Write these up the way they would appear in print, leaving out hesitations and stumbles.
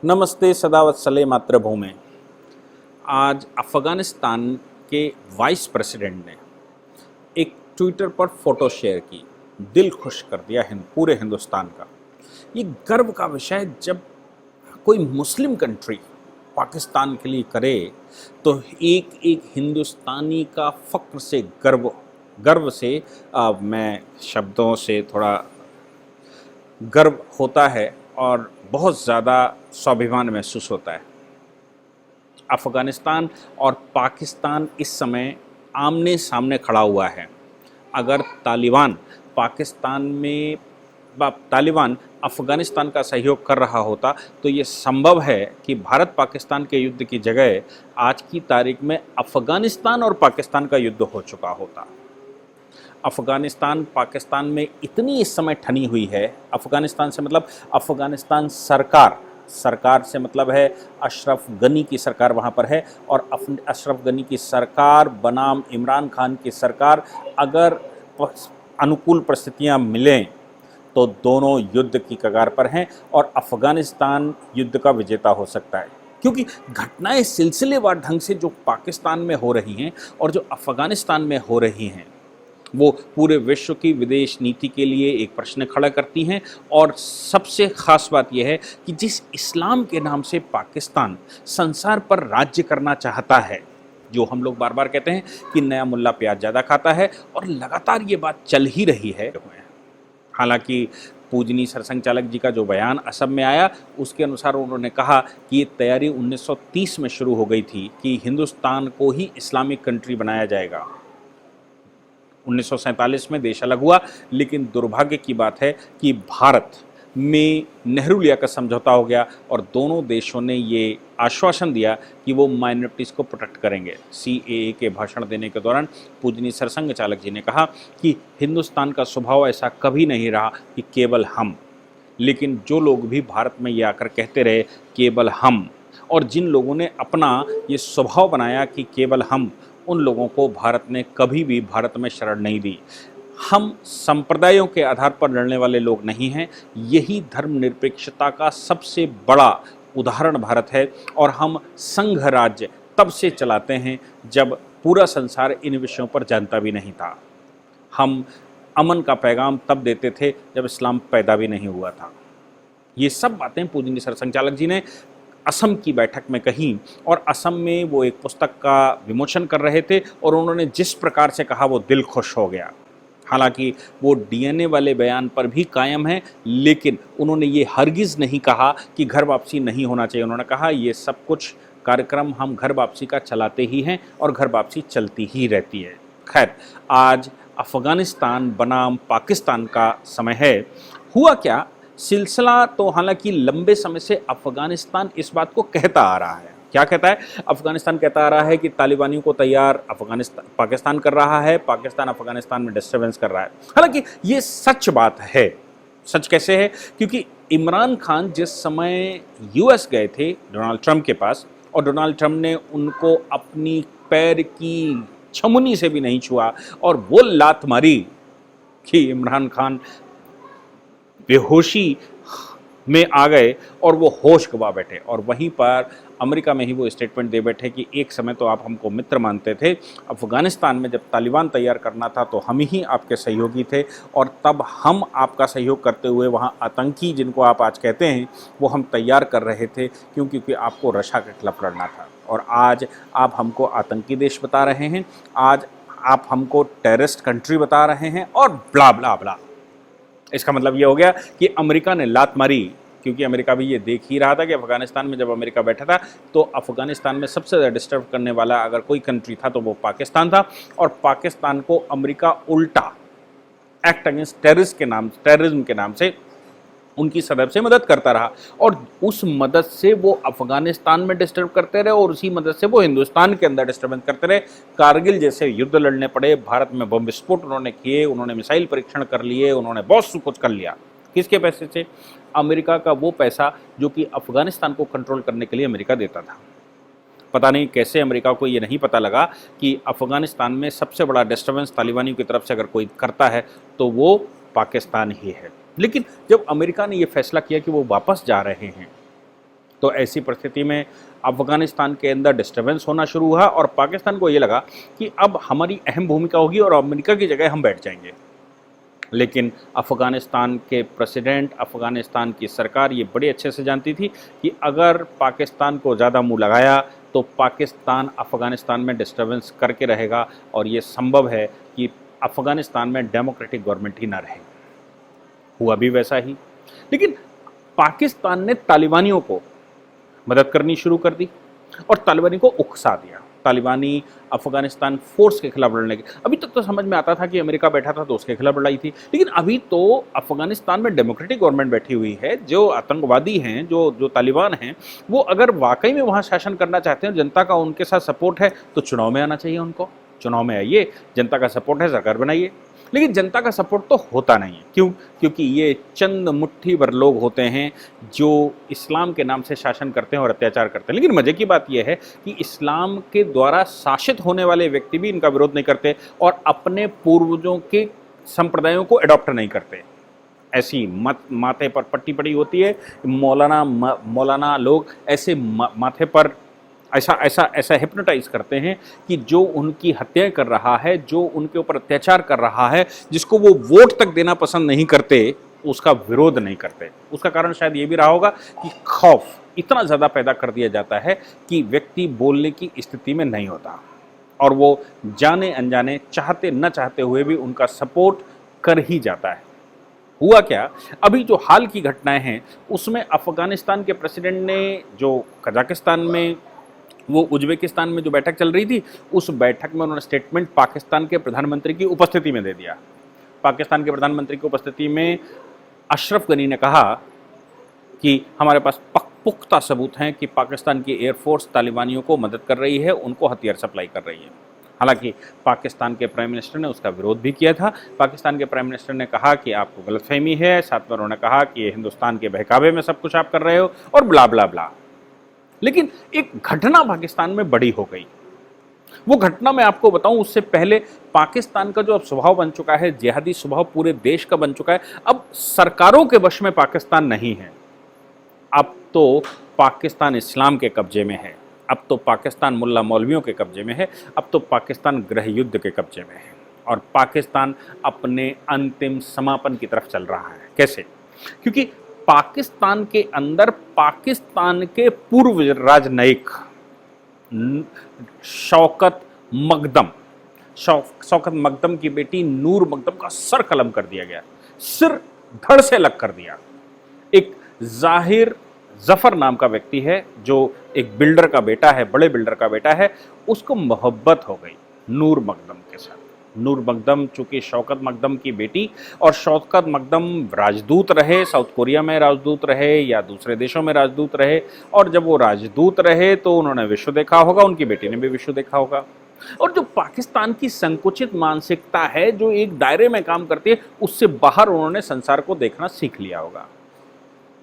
नमस्ते सदावत्सले मातृभूमि। आज अफ़गानिस्तान के वाइस प्रेसिडेंट ने एक ट्विटर पर फ़ोटो शेयर की, दिल खुश कर दिया पूरे हिंदुस्तान का। ये गर्व का विषय है जब कोई मुस्लिम कंट्री पाकिस्तान के लिए करे तो एक एक हिंदुस्तानी का फ़ख्र से गर्व गर्व से मैं शब्दों से थोड़ा गर्व होता है और बहुत ज़्यादा स्वाभिमान महसूस होता है। अफ़गानिस्तान और पाकिस्तान इस समय आमने सामने खड़ा हुआ है। अगर तालिबान अफ़गानिस्तान का सहयोग कर रहा होता तो ये संभव है कि भारत पाकिस्तान के युद्ध की जगह आज की तारीख में अफ़गानिस्तान और पाकिस्तान का युद्ध हो चुका होता। अफ़गानिस्तान पाकिस्तान में इतनी इस समय ठनी हुई है, अफ़गानिस्तान से मतलब अफ़गानिस्तान सरकार से मतलब है अशरफ गनी की सरकार वहाँ पर है, और अशरफ गनी की सरकार बनाम इमरान खान की सरकार अगर अनुकूल परिस्थितियाँ मिलें तो दोनों युद्ध की कगार पर हैं और अफ़गानिस्तान युद्ध का विजेता हो सकता है। क्योंकि घटनाएं सिलसिलेवार ढंग से जो पाकिस्तान में हो रही हैं और जो अफ़गानिस्तान में हो रही हैं वो पूरे विश्व की विदेश नीति के लिए एक प्रश्न खड़ा करती हैं। और सबसे ख़ास बात यह है कि जिस इस्लाम के नाम से पाकिस्तान संसार पर राज्य करना चाहता है, जो हम लोग बार बार कहते हैं कि नया मुल्ला प्याज ज़्यादा खाता है, और लगातार ये बात चल ही रही है। हालांकि पूजनी सरसंघ चालक जी का जो बयान असम में आया उसके अनुसार उन्होंने कहा कि ये तैयारी 1930 में शुरू हो गई थी कि हिंदुस्तान को ही इस्लामिक कंट्री बनाया जाएगा। 1947 में देश अलग हुआ, लेकिन दुर्भाग्य की बात है कि भारत में नेहरू लिया का समझौता हो गया और दोनों देशों ने ये आश्वासन दिया कि वो माइनॉरिटीज़ को प्रोटेक्ट करेंगे। CAA के भाषण देने के दौरान पूजनी सरसंघ चालक जी ने कहा कि हिंदुस्तान का स्वभाव ऐसा कभी नहीं रहा कि केवल हम, लेकिन जो लोग भी भारत में ये आकर कहते रहे केवल हम, और जिन लोगों ने अपना ये स्वभाव बनाया कि केवल हम, उन लोगों को भारत ने कभी भी भारत में शरण नहीं दी। हम संप्रदायों के आधार पर लड़ने वाले लोग नहीं हैं। यही धर्मनिरपेक्षता का सबसे बड़ा उदाहरण भारत है, और हम संघ राज्य तब से चलाते हैं जब पूरा संसार इन विषयों पर जानता भी नहीं था। हम अमन का पैगाम तब देते थे जब इस्लाम पैदा भी नहीं हुआ था। ये सब बातें पूजनीय सरसंघ चालक जी ने असम की बैठक में कही, और असम में वो एक पुस्तक का विमोचन कर रहे थे और उन्होंने जिस प्रकार से कहा वो दिल खुश हो गया। हालांकि वो DNA वाले बयान पर भी कायम है, लेकिन उन्होंने ये हरगिज़ नहीं कहा कि घर वापसी नहीं होना चाहिए। उन्होंने कहा ये सब कुछ कार्यक्रम हम घर वापसी का चलाते ही हैं और घर वापसी चलती ही रहती है। खैर, आज अफ़गानिस्तान बनाम पाकिस्तान का समय है। हुआ क्या, सिलसिला तो हालांकि लंबे समय से अफ़गानिस्तान इस बात को कहता आ रहा है। क्या कहता है? अफ़गानिस्तान कहता आ रहा है कि तालिबानियों को तैयार पाकिस्तान कर रहा है, पाकिस्तान अफ़गानिस्तान में डिस्टर्बेंस कर रहा है। हालांकि ये सच बात है। सच कैसे है? क्योंकि इमरान खान जिस समय US गए थे डोनाल्ड ट्रंप के पास, और डोनाल्ड ट्रंप ने उनको अपनी पैर की छमुनी से भी नहीं छुआ और वो लात मारी कि इमरान खान बेहोशी में आ गए और वो होश गवा बैठे। और वहीं पर अमेरिका में ही वो स्टेटमेंट दे बैठे कि एक समय तो आप हमको मित्र मानते थे, अफ़गानिस्तान में जब तालिबान तैयार करना था तो हम ही आपके सहयोगी थे, और तब हम आपका सहयोग करते हुए वहाँ आतंकी जिनको आप आज कहते हैं वो हम तैयार कर रहे थे, क्योंकि आपको रशिया के खिलाफ लड़ना था। और आज आप हमको आतंकी देश बता रहे हैं, आज आप हमको टेररिस्ट कंट्री बता रहे हैं, और ब्ला ब्ला ब्ला। इसका मतलब ये हो गया कि अमेरिका ने लात मारी, क्योंकि अमेरिका भी ये देख ही रहा था कि अफ़गानिस्तान में जब अमेरिका बैठा था तो अफ़गानिस्तान में सबसे ज़्यादा डिस्टर्ब करने वाला अगर कोई कंट्री था तो वो पाकिस्तान था, और पाकिस्तान को अमेरिका उल्टा एक्ट अगेंस्ट टेररिज्म के नाम से उनकी सदैव से मदद करता रहा, और उस मदद से वो अफ़गानिस्तान में डिस्टर्ब करते रहे और उसी मदद से वो हिंदुस्तान के अंदर डिस्टर्बेंस करते रहे। कारगिल जैसे युद्ध लड़ने पड़े, भारत में बम विस्फोट उन्होंने किए, उन्होंने मिसाइल परीक्षण कर लिए, उन्होंने बहुत कुछ कर लिया। किसके पैसे से? अमेरिका का वो पैसा जो कि अफ़गानिस्तान को कंट्रोल करने के लिए अमेरिका देता था। पता नहीं कैसे अमेरिका को ये नहीं पता लगा कि अफ़गानिस्तान में सबसे बड़ा डिस्टर्बेंस तालिबानियों की तरफ से अगर कोई करता है तो वो पाकिस्तान ही है। लेकिन जब अमेरिका ने ये फैसला किया कि वो वापस जा रहे हैं तो ऐसी परिस्थिति में अफगानिस्तान के अंदर डिस्टर्बेंस होना शुरू हुआ और पाकिस्तान को ये लगा कि अब हमारी अहम भूमिका होगी और अमेरिका की जगह हम बैठ जाएंगे। लेकिन अफ़गानिस्तान के प्रेसिडेंट, अफ़गानिस्तान की सरकार ये बड़े अच्छे से जानती थी कि अगर पाकिस्तान को ज़्यादा मुंह लगाया तो पाकिस्तान अफ़गानिस्तान में डिस्टर्बेंस करके रहेगा और ये संभव है कि अफ़गानिस्तान में डेमोक्रेटिक गवर्नमेंट ही ना रहे। हुआ भी वैसा ही। लेकिन पाकिस्तान ने तालिबानियों को मदद करनी शुरू कर दी और तालिबानी को उकसा दिया। तालिबानी अफगानिस्तान फोर्स के खिलाफ लड़ने के, अभी तक तो समझ में आता था कि अमेरिका बैठा था तो उसके खिलाफ लड़ाई थी, लेकिन अभी तो अफगानिस्तान में डेमोक्रेटिक गवर्नमेंट बैठी हुई है। जो आतंकवादी हैं, जो तालिबान हैं, वो अगर वाकई में वहाँ शासन करना चाहते हैं, जनता का उनके साथ सपोर्ट है तो चुनाव में आना चाहिए उनको। चुनाव में आइए, जनता का सपोर्ट है, सरकार बनाइए। लेकिन जनता का सपोर्ट तो होता नहीं है। क्यों? क्योंकि ये चंद मुट्ठी भर लोग होते हैं जो इस्लाम के नाम से शासन करते हैं और अत्याचार करते हैं। लेकिन मज़े की बात यह है कि इस्लाम के द्वारा शासित होने वाले व्यक्ति भी इनका विरोध नहीं करते और अपने पूर्वजों के संप्रदायों को अडॉप्ट नहीं करते। ऐसी माथे पर पट्टी पड़ी होती है। मौलाना लोग ऐसे माथे पर ऐसा हिप्नोटाइज करते हैं कि जो उनकी हत्याएं कर रहा है, जो उनके ऊपर अत्याचार कर रहा है, जिसको वो वोट तक देना पसंद नहीं करते, उसका विरोध नहीं करते। उसका कारण शायद ये भी रहा होगा कि खौफ इतना ज़्यादा पैदा कर दिया जाता है कि व्यक्ति बोलने की स्थिति में नहीं होता और वो जाने अनजाने, चाहते न चाहते हुए भी उनका सपोर्ट कर ही जाता है। हुआ क्या, अभी जो हाल की घटनाएं हैं उसमें अफगानिस्तान के प्रेसिडेंट ने, जो कजाकिस्तान में, वो उज्बेकिस्तान में जो बैठक चल रही थी, उस बैठक में उन्होंने स्टेटमेंट पाकिस्तान के प्रधानमंत्री की उपस्थिति में दे दिया। पाकिस्तान के प्रधानमंत्री की उपस्थिति में अशरफ गनी ने कहा कि हमारे पास पुख्ता सबूत हैं कि पाकिस्तान की एयरफोर्स तालिबानियों को मदद कर रही है, उनको हथियार सप्लाई कर रही है। हालांकि पाकिस्तान के प्राइम मिनिस्टर ने उसका विरोध भी किया था। पाकिस्तान के प्राइम मिनिस्टर ने कहा कि आपको गलतफहमी है, साथ में उन्होंने कहा कि ये हिंदुस्तान के बहकावे में सब कुछ आप कर रहे हो और ब्ला ब्ला ब्ला। लेकिन एक घटना पाकिस्तान में बड़ी हो गई। वो घटना मैं आपको बताऊं, उससे पहले पाकिस्तान का जो अब स्वभाव बन चुका है, जिहादी स्वभाव पूरे देश का बन चुका है। अब सरकारों के वश में पाकिस्तान नहीं है। अब तो पाकिस्तान इस्लाम के कब्जे में है। अब तो पाकिस्तान मुल्ला मौलवियों के कब्जे में है। अब तो पाकिस्तान गृह युद्ध के कब्जे में है और पाकिस्तान अपने अंतिम समापन की तरफ चल रहा है। कैसे? क्योंकि पाकिस्तान के अंदर पाकिस्तान के पूर्व राजनयिक शौकत मकदम की बेटी नूर मकदम का सर कलम कर दिया गया, सिर धड़ से अलग कर दिया। एक जाहिर जफर नाम का व्यक्ति है जो एक बिल्डर का बेटा है, बड़े बिल्डर का बेटा है, उसको मोहब्बत हो गई नूर मकदम के साथ। नूर मकदम चूंकि शौकत मकदम की बेटी, और शौकत मकदम राजदूत रहे, साउथ कोरिया में राजदूत रहे या दूसरे देशों में राजदूत रहे, और जब वो राजदूत रहे तो उन्होंने विश्व देखा होगा, उनकी बेटी ने भी विश्व देखा होगा। और जो पाकिस्तान की संकुचित मानसिकता है, जो एक दायरे में काम करती है, उससे बाहर उन्होंने संसार को देखना सीख लिया होगा।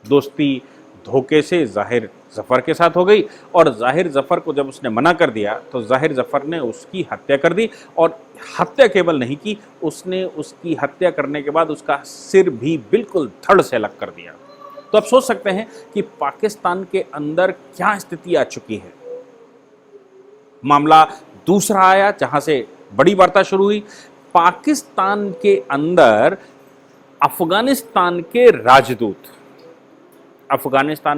दोस्ती धोखे से जाहिर जफर के साथ हो गई और जाहिर जफर को जब उसने मना कर दिया तो जाहिर जफर ने उसकी हत्या कर दी। और हत्या केवल नहीं की, उसने उसकी हत्या करने के बाद उसका सिर भी बिल्कुल धड़ से अलग कर दिया। तो आप सोच सकते हैं कि पाकिस्तान के अंदर क्या स्थिति आ चुकी है। मामला दूसरा आया जहां से बड़ी वार्ता शुरू हुई। पाकिस्तान के अंदर अफगानिस्तान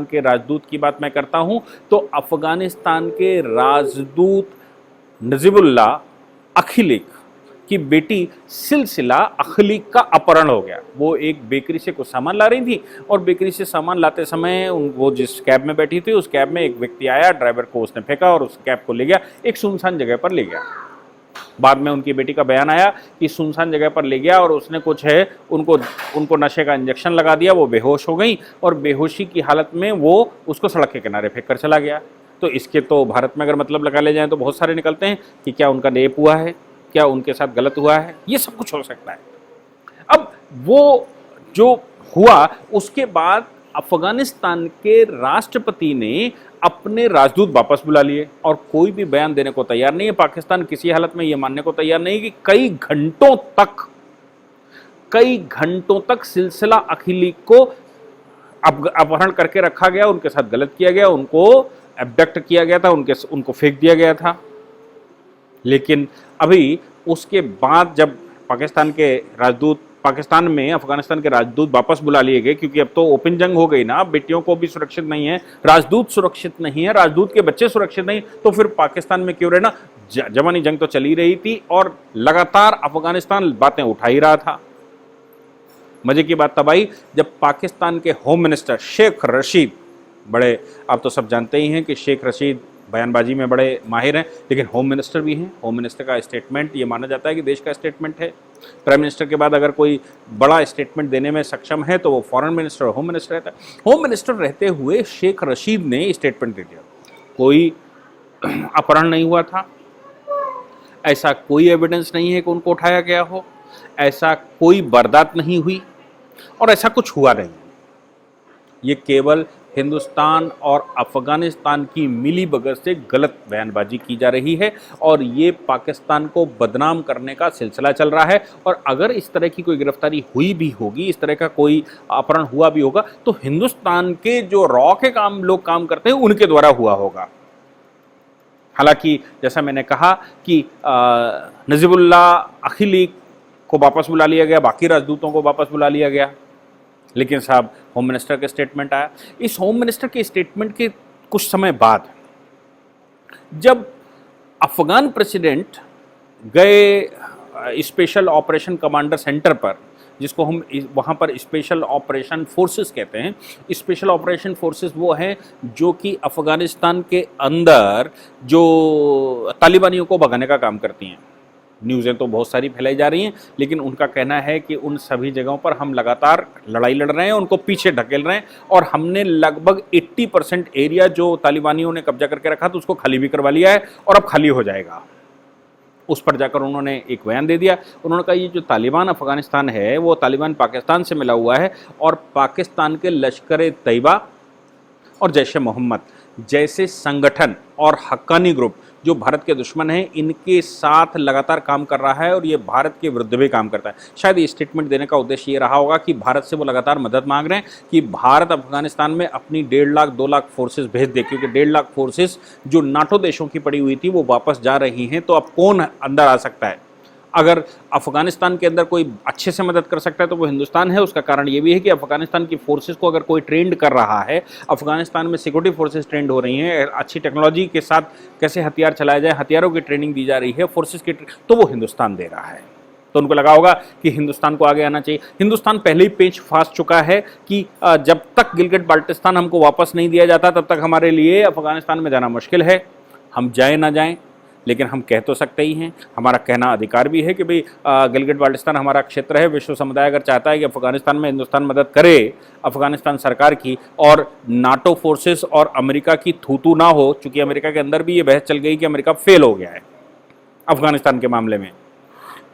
के राजदूत की बात मैं करता हूं तो अफगानिस्तान के राजदूत नजीबुल्लाह अखिलिक की बेटी सिलसिला अखिलिक का अपहरण हो गया। वो एक बेकरी से कुछ सामान ला रही थी और बेकरी से सामान लाते समय वो जिस कैब में बैठी थी उस कैब में एक व्यक्ति आया, ड्राइवर को उसने फेंका और उस कैब को ले गया, एक सुनसान जगह पर ले गया। बाद में उनकी बेटी का बयान आया कि सुनसान जगह पर ले गया और उसने कुछ है उनको नशे का इंजेक्शन लगा दिया, वो बेहोश हो गई और बेहोशी की हालत में वो उसको सड़क के किनारे फेंक कर चला गया। तो इसके तो भारत में अगर मतलब लगा ले जाएं तो बहुत सारे निकलते हैं कि क्या उनका रेप हुआ है, क्या उनके साथ गलत हुआ है, ये सब कुछ हो सकता है। अब वो जो हुआ उसके बाद अफगानिस्तान के राष्ट्रपति ने अपने राजदूत वापस बुला लिए और कोई भी बयान देने को तैयार नहीं है। पाकिस्तान किसी हालत में यह मानने को तैयार नहीं कि कई घंटों तक सिलसिला अपहरण करके रखा गया, उनके साथ गलत किया गया, उनको एब्डक्ट किया गया था, उनको फेंक दिया गया था। लेकिन अभी उसके बाद जब पाकिस्तान के राजदूत पाकिस्तान में अफगानिस्तान के राजदूत वापस बुला लिए गए, क्योंकि अब तो ओपन जंग हो गई ना, अब बेटियों को भी सुरक्षित नहीं है, राजदूत सुरक्षित नहीं है, राजदूत के बच्चे सुरक्षित नहीं, तो फिर पाकिस्तान में क्यों रहना। जवानी जंग तो चली रही थी और लगातार अफगानिस्तान बातें उठा ही रहा था। मजे की बात तब आई जब पाकिस्तान के होम मिनिस्टर शेख रशीद, बड़े आप तो सब जानते ही हैं कि शेख रशीद बयानबाजी में बड़े माहिर हैं, लेकिन होम मिनिस्टर भी हैं। होम मिनिस्टर का स्टेटमेंट ये माना जाता है कि देश का स्टेटमेंट है। प्राइम मिनिस्टर के बाद अगर कोई बड़ा स्टेटमेंट देने में सक्षम है तो वो फॉरेन मिनिस्टर और होम मिनिस्टर रहता है। होम मिनिस्टर रहते हुए शेख रशीद ने स्टेटमेंट दे दिया, कोई अपहरण नहीं हुआ था, ऐसा कोई एविडेंस नहीं है कि उनको उठाया गया हो, ऐसा कोई वारदात नहीं हुई और ऐसा कुछ हुआ नहीं। ये केवल हिंदुस्तान और अफगानिस्तान की मिलीभगत से गलत बयानबाजी की जा रही है और ये पाकिस्तान को बदनाम करने का सिलसिला चल रहा है। और अगर इस तरह की कोई गिरफ्तारी हुई भी होगी, इस तरह का कोई अपहरण हुआ भी होगा, तो हिंदुस्तान के जो रॉ के लोग काम करते हैं उनके द्वारा हुआ होगा। हालांकि जैसा मैंने कहा कि नजीबुल्लाह अखिली को वापस बुला लिया गया, बाकी राजदूतों को वापस बुला लिया गया, लेकिन साहब होम मिनिस्टर का स्टेटमेंट आया। इस होम मिनिस्टर के स्टेटमेंट के कुछ समय बाद जब अफगान प्रेसिडेंट गए स्पेशल ऑपरेशन कमांडर सेंटर पर, जिसको हम वहाँ पर स्पेशल ऑपरेशन फोर्सेस कहते हैं। स्पेशल ऑपरेशन फोर्सेस वो हैं जो कि अफगानिस्तान के अंदर जो तालिबानियों को भगाने का काम करती हैं। न्यूज़ें तो बहुत सारी फैलाई जा रही हैं, लेकिन उनका कहना है कि उन सभी जगहों पर हम लगातार लड़ाई लड़ रहे हैं, उनको पीछे ढकेल रहे हैं और हमने लगभग 80% एरिया जो तालिबानियों ने कब्जा करके रखा था उसको खाली भी करवा लिया है और अब खाली हो जाएगा। उस पर जाकर उन्होंने एक बयान दे दिया। उन्होंने कहा ये जो तालिबान अफगानिस्तान है वो तालिबान पाकिस्तान से मिला हुआ है और पाकिस्तान के लश्कर तैयबा और जैश ए मोहम्मद जैसे संगठन और हक्कानी ग्रुप जो भारत के दुश्मन हैं, इनके साथ लगातार काम कर रहा है और ये भारत के विरुद्ध भी काम करता है। शायद ये स्टेटमेंट देने का उद्देश्य ये रहा होगा कि भारत से वो लगातार मदद मांग रहे हैं कि भारत अफगानिस्तान में अपनी 1.5 लाख 2 लाख फोर्सेस भेज दे, क्योंकि 1.5 लाख फोर्सेस जो नाटो देशों की पड़ी हुई थी वो वापस जा रही हैं। तो अब कौन अंदर आ सकता है? अगर अफगानिस्तान के अंदर कोई अच्छे से मदद कर सकता है तो वो हिंदुस्तान है। उसका कारण ये भी है कि अफगानिस्तान की फोर्सेस को अगर कोई ट्रेंड कर रहा है, अफगानिस्तान में सिक्योरिटी फोर्सेस ट्रेंड हो रही हैं, अच्छी टेक्नोलॉजी के साथ कैसे हथियार चलाए जाए, हथियारों की ट्रेनिंग दी जा रही है फोर्सेस की, तो वो हिंदुस्तान दे रहा है। तो उनको लगा होगा कि हिंदुस्तान को आगे आना चाहिए। हिंदुस्तान पहले ही पेच फांस चुका है कि जब तक गिलगिट बाल्टिस्तान हमको वापस नहीं दिया जाता तब तक हमारे लिए अफगानिस्तान में जाना मुश्किल है। हम जाए ना जाएं, लेकिन हम कह तो सकते ही हैं, हमारा कहना अधिकार भी है कि भाई गिलगिट बाल्टिस्तान हमारा क्षेत्र है। विश्व समुदाय अगर चाहता है कि अफगानिस्तान में हिंदुस्तान मदद करे अफगानिस्तान सरकार की और नाटो फोर्सेस और अमेरिका की थू ना हो, चूंकि अमेरिका के अंदर भी ये बहस चल गई कि अमेरिका फेल हो गया है अफगानिस्तान के मामले में,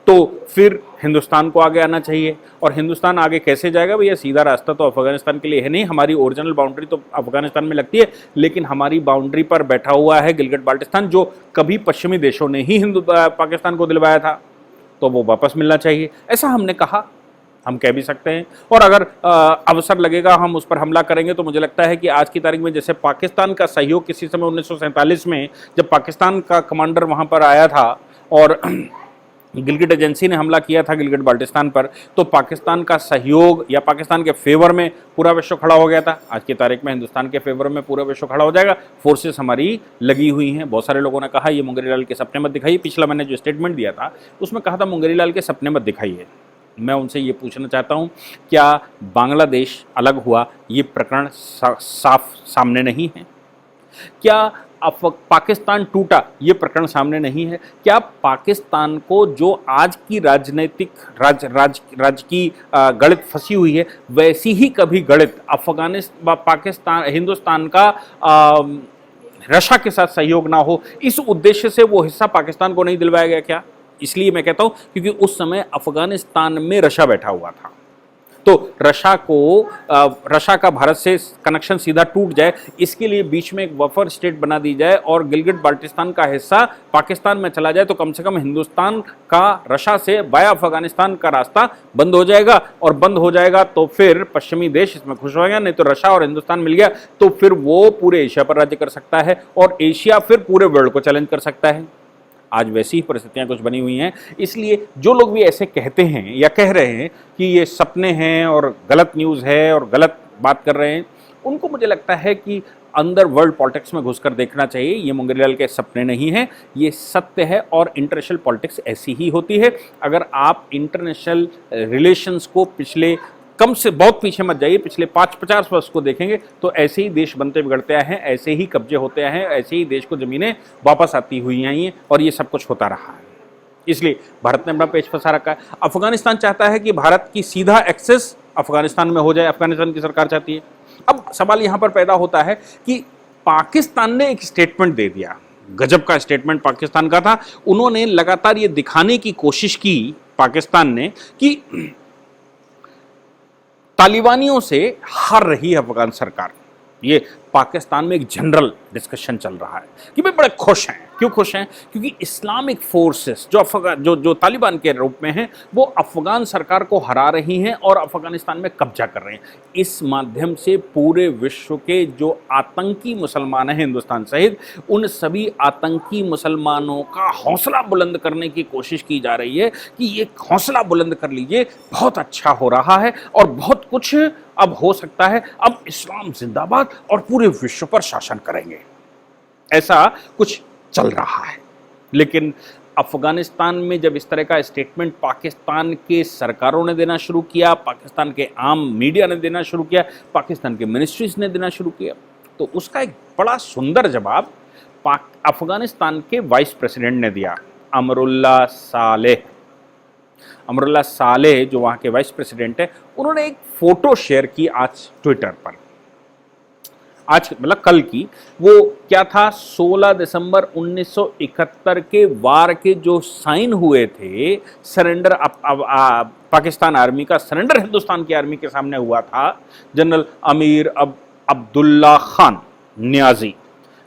तो फिर हिंदुस्तान को आगे आना चाहिए। और हिंदुस्तान आगे कैसे जाएगा भैया? सीधा रास्ता तो अफगानिस्तान के लिए है नहीं। हमारी ओरिजिनल बाउंड्री तो अफगानिस्तान में लगती है, लेकिन हमारी बाउंड्री पर बैठा हुआ है गिलगिट बाल्टिस्तान, जो कभी पश्चिमी देशों ने ही पाकिस्तान को दिलवाया था, तो वो वापस मिलना चाहिए। ऐसा हमने कहा, हम कह भी सकते हैं। और अगर अवसर लगेगा हम उस पर हमला करेंगे। तो मुझे लगता है कि आज की तारीख में जैसे पाकिस्तान का सहयोग किसी समय 1947 में जब पाकिस्तान का कमांडर वहाँ पर आया था और गिलगिट एजेंसी ने हमला किया था गिलगिट बाल्टिस्तान पर, तो पाकिस्तान का सहयोग या पाकिस्तान के फेवर में पूरा विश्व खड़ा हो गया था। आज की तारीख में हिंदुस्तान के फेवर में पूरा विश्व खड़ा हो जाएगा। फोर्सेस हमारी लगी हुई हैं। बहुत सारे लोगों ने कहा ये मुंगेरीलाल के सपने मत दिखाइए। पिछला मैंने जो स्टेटमेंट दिया था उसमें कहा था मुंगेरीलाल के सपने मत दिखाइए। मैं उनसे ये पूछना चाहता हूँ, क्या बांग्लादेश अलग हुआ ये प्रकरण साफ सामने नहीं है? क्या पाकिस्तान टूटा ये प्रकरण सामने नहीं है? क्या पाकिस्तान को जो आज की राजनीतिक राज्य की गणित फंसी हुई है, वैसी ही कभी गणित पाकिस्तान हिंदुस्तान का रशिया के साथ सहयोग ना हो, इस उद्देश्य से वो हिस्सा पाकिस्तान को नहीं दिलवाया गया क्या? इसलिए मैं कहता हूं क्योंकि उस समय अफगानिस्तान में रशिया बैठा हुआ था। तो रशा का भारत से कनेक्शन सीधा टूट जाए, इसके लिए बीच में एक बफर स्टेट बना दी जाए और गिलगिट बाल्टिस्तान का हिस्सा पाकिस्तान में चला जाए, तो कम से कम हिंदुस्तान का रशा से वाया अफगानिस्तान का रास्ता बंद हो जाएगा। और बंद हो जाएगा तो फिर पश्चिमी देश इसमें खुश हो गया, नहीं तो रशा और हिंदुस्तान मिल गया तो फिर वो पूरे एशिया पर राज्य कर सकता है और एशिया फिर पूरे वर्ल्ड को चैलेंज कर सकता है। आज वैसी ही परिस्थितियां कुछ बनी हुई हैं। इसलिए जो लोग भी ऐसे कहते हैं या कह रहे हैं कि ये सपने हैं और गलत न्यूज़ है और गलत बात कर रहे हैं, उनको मुझे लगता है कि अंदर वर्ल्ड पॉलिटिक्स में घुसकर देखना चाहिए। ये मुंगेरीलाल के सपने नहीं हैं, ये सत्य है और इंटरनेशनल पॉलिटिक्स ऐसी ही होती है। अगर आप इंटरनेशनल रिलेशंस को पिछले कम से बहुत पीछे मत जाइए, पिछले 5-50 वर्ष को देखेंगे तो ऐसे ही देश बनते बिगड़ते आए हैं, ऐसे ही कब्जे होते आए हैं, ऐसे ही देश को ज़मीनें वापस आती हुई आई हैं और ये सब कुछ होता रहा है। इसलिए भारत ने अपना पेच फंसा रखा है। अफगानिस्तान चाहता है कि भारत की सीधा एक्सेस अफगानिस्तान में हो जाए, अफगानिस्तान की सरकार चाहती है। अब सवाल यहाँ पर पैदा होता है कि पाकिस्तान ने एक स्टेटमेंट दे दिया, गजब का स्टेटमेंट पाकिस्तान का था। उन्होंने लगातार ये दिखाने की कोशिश की पाकिस्तान ने कि तालिबानियों से हार रही है अफगान सरकार। ये पाकिस्तान में एक जनरल डिस्कशन चल रहा है कि भाई बड़े खुश हैं। क्यों खुश हैं? क्योंकि इस्लामिक फोर्सेस जो तालिबान के रूप में हैं वो अफगान सरकार को हरा रही हैं और अफगानिस्तान में कब्जा कर रहे हैं। इस माध्यम से पूरे विश्व के जो आतंकी मुसलमान हैं हिंदुस्तान सहित, उन सभी आतंकी मुसलमानों का हौसला बुलंद करने की कोशिश की जा रही है कि ये हौसला बुलंद कर लीजिए, बहुत अच्छा हो रहा है और बहुत कुछ अब हो सकता है, अब इस्लाम जिंदाबाद और पूरे विश्व पर शासन करेंगे, ऐसा कुछ चल रहा है। लेकिन अफगानिस्तान में जब इस तरह का स्टेटमेंट पाकिस्तान के सरकारों ने देना शुरू किया, पाकिस्तान के आम मीडिया ने देना शुरू किया, पाकिस्तान के मिनिस्ट्रीज ने देना शुरू किया, तो उसका एक बड़ा सुंदर जवाब अफगानिस्तान के वाइस प्रेसिडेंट ने दिया, अमरुल्लाह सालेह जो वहाँ के वाइस प्रेसिडेंट है। उन्होंने एक फोटो शेयर की आज ट्विटर पर, आज मतलब कल की। वो क्या था, 16 दिसंबर 1971 के वार के जो साइन हुए थे, सरेंडर पाकिस्तान आर्मी का सरेंडर हिंदुस्तान की आर्मी के सामने हुआ था। जनरल अमीर अब्दुल्ला खान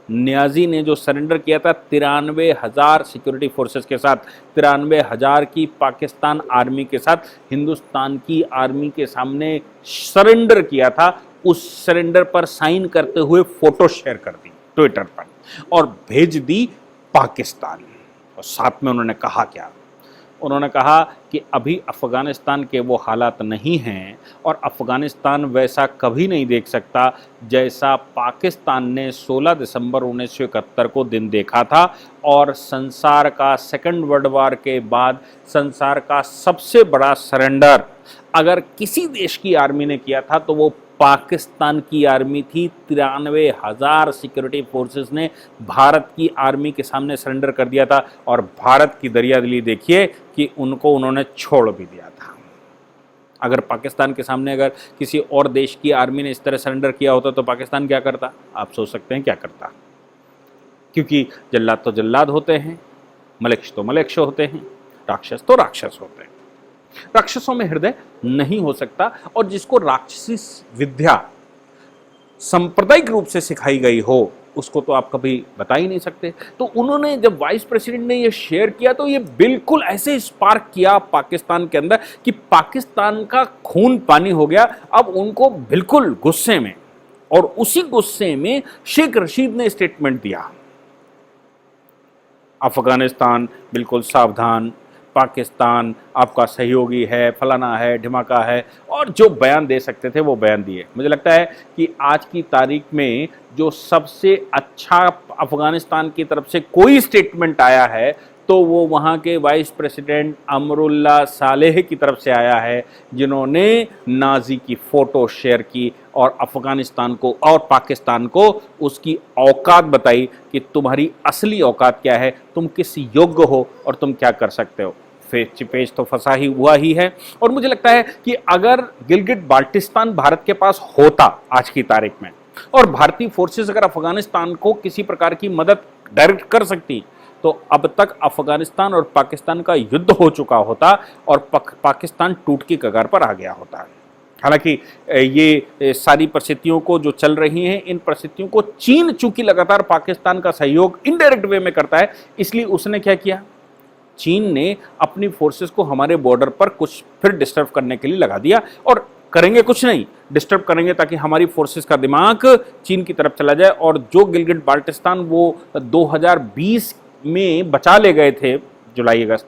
न्याजी ने जो सरेंडर किया था 93,000 सिक्योरिटी फोर्सेस के साथ, 93,000 की पाकिस्तान आर्मी के साथ हिंदुस्तान की आर्मी के सामने सरेंडर किया था। उस सरेंडर पर साइन करते हुए फोटो शेयर कर दी ट्विटर पर और भेज दी पाकिस्तान। और साथ में उन्होंने कहा क्या? उन्होंने कहा कि अभी अफ़गानिस्तान के वो हालात नहीं हैं और अफ़गानिस्तान वैसा कभी नहीं देख सकता जैसा पाकिस्तान ने 16 दिसंबर 1971 को दिन देखा था। और संसार का सेकंड वर्ल्ड वॉर के बाद संसार का सबसे बड़ा सरेंडर अगर किसी देश की आर्मी ने किया था तो वो पाकिस्तान की आर्मी थी। 93,000 सिक्योरिटी फोर्सेस ने भारत की आर्मी के सामने सरेंडर कर दिया था और भारत की दरियादिली देखिए कि उन्होंने छोड़ भी दिया था। अगर पाकिस्तान के सामने अगर किसी और देश की आर्मी ने इस तरह सरेंडर किया होता तो पाकिस्तान क्या करता? आप सोच सकते हैं क्या करता। क्योंकि जल्लाद तो जल्लाद होते हैं, मलेक्ष तो मलेक्ष होते हैं, राक्षस तो राक्षस होते हैं। राक्षसों में हृदय नहीं हो सकता और जिसको राक्षसी विद्या सांप्रदायिक रूप से सिखाई गई हो उसको तो आप कभी बता ही नहीं सकते। तो उन्होंने जब वाइस प्रेसिडेंट ने ये शेयर किया तो ये बिल्कुल ऐसे स्पार्क किया पाकिस्तान के अंदर कि पाकिस्तान का खून पानी हो गया। अब उनको बिल्कुल गुस्से में, और उसी गुस्से में शेख रशीद ने स्टेटमेंट दिया, अफगानिस्तान बिल्कुल सावधान, पाकिस्तान आपका सहयोगी है, फलाना है, ढिमाका है, और जो बयान दे सकते थे वो बयान दिए। मुझे लगता है कि आज की तारीख में जो सबसे अच्छा अफगानिस्तान की तरफ से कोई स्टेटमेंट आया है तो वो वहाँ के वाइस प्रेसिडेंट अमरुल्लाह सालेह की तरफ से आया है, जिन्होंने नाजी की फ़ोटो शेयर की और अफ़गानिस्तान को और पाकिस्तान को उसकी औकात बताई कि तुम्हारी असली औकात क्या है, तुम किस योग्य हो और तुम क्या कर सकते हो। पेज तो फंसा ही हुआ ही है। और मुझे लगता है कि अगर गिलगिट बाल्टिस्तान भारत के पास होता आज की तारीख में और भारतीय फोर्सेस अगर अफगानिस्तान को किसी प्रकार की मदद डायरेक्ट कर सकती तो अब तक अफगानिस्तान और पाकिस्तान का युद्ध हो चुका होता और पाकिस्तान टूट की कगार पर आ गया होता। हालांकि ये सारी परिस्थितियों को जो चल रही हैं, इन परिस्थितियों को चीन चूंकि लगातार पाकिस्तान का सहयोग इनडायरेक्ट वे में करता है, इसलिए उसने क्या किया, चीन ने अपनी फोर्सेस को हमारे बॉर्डर पर कुछ फिर डिस्टर्ब करने के लिए लगा दिया। और करेंगे कुछ नहीं, डिस्टर्ब करेंगे ताकि हमारी फोर्सेस का दिमाग चीन की तरफ चला जाए। और जो गिलगिट बाल्टिस्तान वो 2020 में बचा ले गए थे, जुलाई अगस्त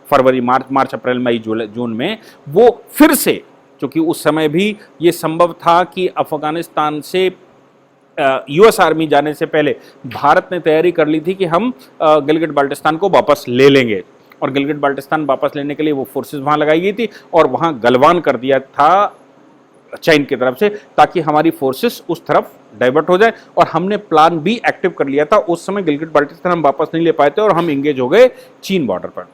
फरवरी मार्च अप्रैल मई जून में, वो फिर से, क्योंकि उस समय भी ये संभव था कि अफगानिस्तान से यूएस आर्मी जाने से पहले भारत ने तैयारी कर ली थी कि हम गिलगिट बाल्टिस्तान को वापस ले लेंगे। और गिलगिट बाल्टिस्तान वापस लेने के लिए वो फोर्सेस वहां लगाई गई थी और वहां गलवान कर दिया था चीन की तरफ से, ताकि हमारी फोर्सेस उस तरफ डाइवर्ट हो जाए। और हमने प्लान भी एक्टिव कर लिया था। उस समय गिलगिट बाल्टिस्तान हम वापस नहीं ले पाए थे और हम इंगेज हो गए चीन बॉर्डर पर।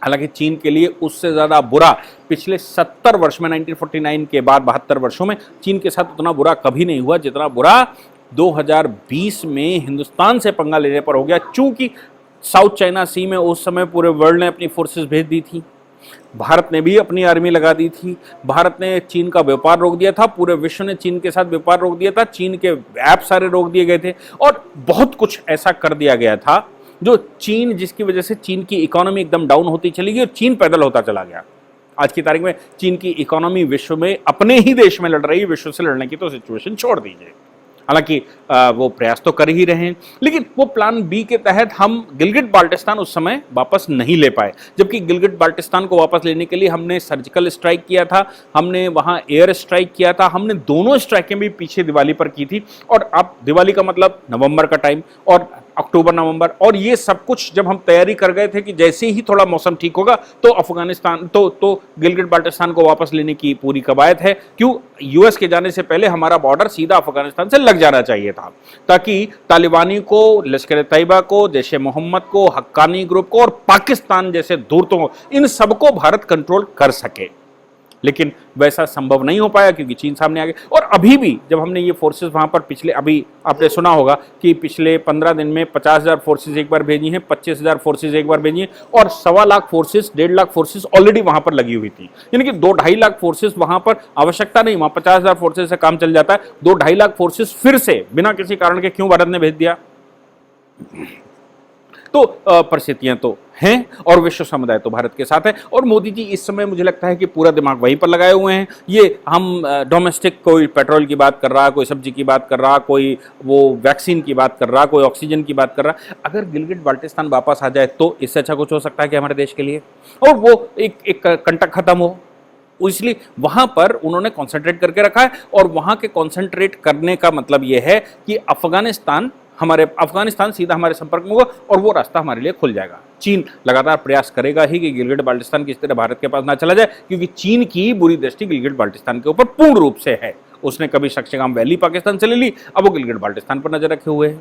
हालांकि चीन के लिए उससे ज़्यादा बुरा पिछले 70 वर्ष में, 1949 के बाद 72 वर्षों में चीन के साथ उतना बुरा कभी नहीं हुआ जितना बुरा 2020 में हिंदुस्तान से पंगा लेने पर हो गया। चूंकि साउथ चाइना सी में उस समय पूरे वर्ल्ड ने अपनी फोर्सेस भेज दी थी, भारत ने भी अपनी आर्मी लगा दी थी, भारत ने चीन का व्यापार रोक दिया था, पूरे विश्व ने चीन के साथ व्यापार रोक दिया था, चीन के ऐप सारे रोक दिए गए थे और बहुत कुछ ऐसा कर दिया गया था जो चीन, जिसकी वजह से चीन की इकोनॉमी एकदम डाउन होती चली गई और चीन पैदल होता चला गया। आज की तारीख में चीन की इकोनॉमी विश्व में अपने ही देश में लड़ रही है, विश्व से लड़ने की तो सिचुएशन छोड़ दीजिए। हालांकि वो प्रयास तो कर ही रहे हैं, लेकिन वो प्लान बी के तहत हम गिलगिट बाल्टिस्तान उस समय वापस नहीं ले पाए। जबकि गिलगिट बाल्टिस्तान को वापस लेने के लिए हमने सर्जिकल स्ट्राइक किया था, हमने वहां एयर स्ट्राइक किया था, हमने दोनों स्ट्राइकें भी पीछे दिवाली पर की थी। और अब दिवाली का मतलब नवंबर का टाइम और अक्टूबर नवंबर, और ये सब कुछ जब हम तैयारी कर गए थे कि जैसे ही थोड़ा मौसम ठीक होगा तो अफगानिस्तान तो गिलगिट बाल्टिस्तान को वापस लेने की पूरी कवायद है। क्यों? यूएस के जाने से पहले हमारा बॉर्डर सीधा अफगानिस्तान से लग जाना चाहिए था, ताकि तालिबानी को, लश्कर तैयबा को, जैश ए मोहम्मद को, हक्कानी ग्रुप को और पाकिस्तान जैसे धूर्तों को, इन सबको भारत कंट्रोल कर सके। लेकिन वैसा संभव नहीं हो पाया क्योंकि चीन सामने आ गए। और अभी भी जब हमने ये फोर्सेस वहां पर पिछले, अभी आपने सुना होगा कि पिछले 15 दिन में 50,000 फोर्सेस एक बार भेजी हैं, 25,000 फोर्सेस एक बार भेजी हैं और 1.25 lakh forces, 1.5 lakh forces already वहां पर लगी हुई थी। यानी कि 2-2.5 लाख फोर्सेस वहां पर, आवश्यकता नहीं, वहां 50,000 फोर्सेस से काम चल जाता है। 2-2.5 लाख फोर्सेस फिर से बिना किसी कारण के क्यों भारत ने भेज दिया? तो परिस्थितियां तो हैं और विश्व समुदाय तो भारत के साथ है। और मोदी जी इस समय मुझे लगता है कि पूरा दिमाग वहीं पर लगाए हुए हैं। ये हम डोमेस्टिक, कोई पेट्रोल की बात कर रहा, कोई सब्जी की बात कर रहा, कोई वो वैक्सीन की बात कर रहा, कोई ऑक्सीजन की बात कर रहा। अगर गिलगिट बाल्टिस्तान वापस आ जाए तो इससे अच्छा कुछ हो सकता है कि हमारे देश के लिए, और वो एक कंटक खत्म हो, इसलिए वहां पर उन्होंने कॉन्सेंट्रेट करके रखा है। और वहां के कॉन्सेंट्रेट करने का मतलब यह है कि अफगानिस्तान सीधा हमारे संपर्क में होगा और वो रास्ता हमारे लिए खुल जाएगा। चीन लगातार प्रयास करेगा ही कि गिलगिट बाल्टिस्तान किस तरह भारत के पास ना चला जाए, क्योंकि चीन की बुरी दृष्टि गिलगिट बाल्टिस्तान के ऊपर पूर्ण रूप से है। उसने कभी शक्शगाम वैली पाकिस्तान से ले ली, अब वो गिलगिट बाल्टिस्तान पर नजर रखे हुए हैं।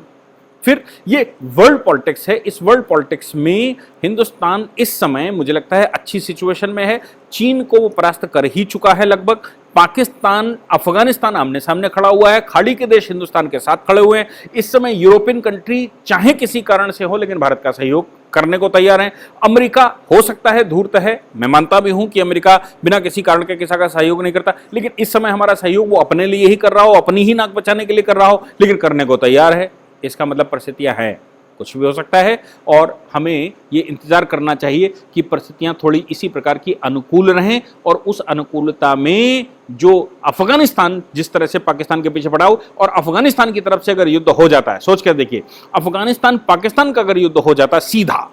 फिर ये वर्ल्ड पॉलिटिक्स है। इस वर्ल्ड पॉलिटिक्स में हिंदुस्तान इस समय मुझे लगता है अच्छी सिचुएशन में है। चीन को वो परास्त कर ही चुका है लगभग। पाकिस्तान, अफगानिस्तान आमने सामने खड़ा हुआ है, खाड़ी के देश हिंदुस्तान के साथ खड़े हुए हैं। इस समय यूरोपियन कंट्री चाहे किसी कारण से हो लेकिन भारत का सहयोग करने को तैयार है। अमेरिका हो सकता है धूर्त है, मैं मानता भी हूं कि अमेरिका बिना किसी कारण के किसी का सहयोग नहीं करता, लेकिन इस समय हमारा सहयोग वो अपने लिए ही कर रहा हो, अपनी ही नाक बचाने के लिए कर रहा हो, लेकिन करने को तैयार है। इसका मतलब परिस्थितियां हैं, कुछ भी हो सकता है और हमें ये इंतजार करना चाहिए कि परिस्थितियां थोड़ी इसी प्रकार की अनुकूल रहें। और उस अनुकूलता में जो अफगानिस्तान जिस तरह से पाकिस्तान के पीछे पड़ा हो, और अफगानिस्तान की तरफ से अगर युद्ध हो जाता है, सोच कर देखिए, अफगानिस्तान पाकिस्तान का अगर युद्ध हो जाता है सीधा,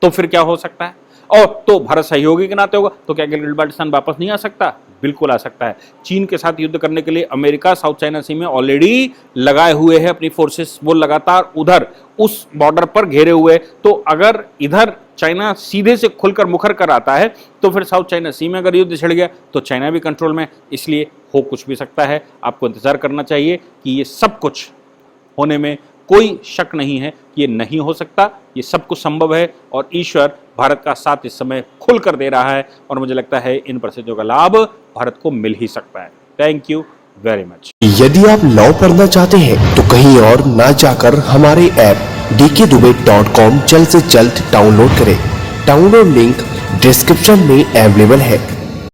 तो फिर क्या हो सकता है? और तो भारत सहयोगी के नाते होगा, तो क्या गिलगिट बाल्टिस्तान वापस नहीं आ सकता? बिल्कुल आ सकता है। चीन के साथ युद्ध करने के लिए अमेरिका साउथ चाइना सी में ऑलरेडी लगाए हुए है अपनी फोर्सेस, वो लगातार उधर उस बॉर्डर पर घेरे हुए। तो अगर इधर चाइना सीधे से खुलकर मुखर कर आता है तो फिर साउथ चाइना सी में अगर युद्ध छिड़ गया तो चाइना भी कंट्रोल में, इसलिए हो कुछ भी सकता है। आपको इंतजार करना चाहिए कि ये सब कुछ होने में कोई शक नहीं है कि ये नहीं हो सकता, ये सब कुछ संभव है और ईश्वर भारत का साथ इस समय खुलकर दे रहा है और मुझे लगता है इन परिस्थितियों का लाभ भारत को मिल ही सकता है। Thank you very much. यदि आप लॉ पढ़ना चाहते हैं तो कहीं और ना जाकर हमारे ऐप dkdubey.com जल्द से जल्द डाउनलोड करें। डाउनलोड लिंक डिस्क्रिप्शन में अवेलेबल है।